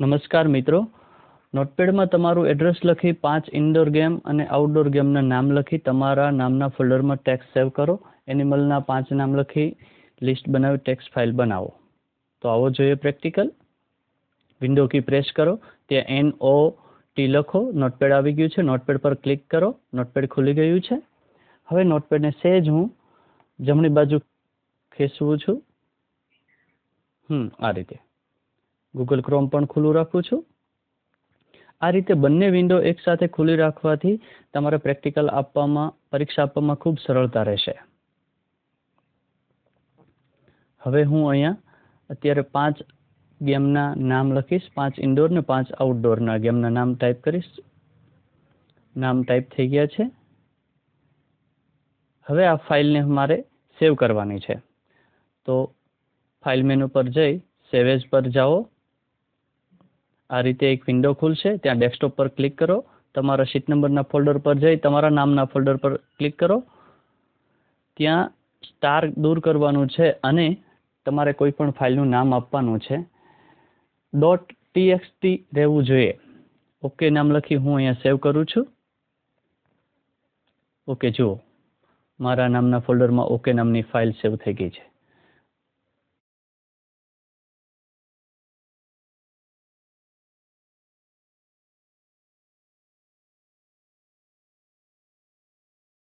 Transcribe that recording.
નમસ્કાર મિત્રો, નોટપેડમાં તમારું એડ્રેસ લખી 5 ઇન્ડોર ગેમ અને આઉટડોર ગેમના નામ લખી તમારા નામના ફોલ્ડરમાં ટેક્સ્ટ સેવ કરો. એનિમલના 5 નામ લખી લિસ્ટ બનાવી ટેક્સ્ટ ફાઇલ બનાવો. તો આવો જોઈએ પ્રેક્ટિકલ. વિન્ડો કી પ્રેસ કરો, ત્યાં NOT લખો, નોટપેડ આવી ગયું છે. નોટપેડ પર ક્લિક કરો, નોટપેડ ખુલી ગયું છે. હવે નોટપેડને સહેજ હું જમણી બાજુ ખેંચવું છું. આ રીતે ગૂગલ ક્રોમ પણ ખુલ્લું રાખું છું. આ રીતે બંને વિન્ડો એકસાથે ખુલ્લી રાખવાથી તમારે પરીક્ષા આપવામાં ખૂબ સરળતા રહેશે. હવે હું અહીંયા અત્યારે 5 ગેમના નામ લખીશ. 5 ઇન્ડોર ને 5 આઉટડોરના ગેમના નામ ટાઈપ કરીશ. નામ ટાઈપ થઈ ગયા છે. હવે આ ફાઇલને મારે સેવ કરવાની છે. તો ફાઇલ મેનુ પર જઈ સેવ એઝ પર જાઓ. આ રીતે એક વિન્ડો ખુલશે. ત્યાં ડેસ્કટોપ પર ક્લિક કરો. તમારા શીટ નંબરના ફોલ્ડર પર જઈ તમારા નામના ફોલ્ડર પર ક્લિક કરો. ત્યાં સ્ટાર દૂર કરવાનું છે અને તમારે કોઈ પણ ફાઇલનું નામ આપવાનું છે. .txt રહેવું જોઈએ. ઓકે નામ લખી હું અહીંયા સેવ કરું છું. ઓકે જુઓ, મારા નામના ફોલ્ડરમાં ઓકે નામની ફાઇલ સેવ થઈ ગઈ છે.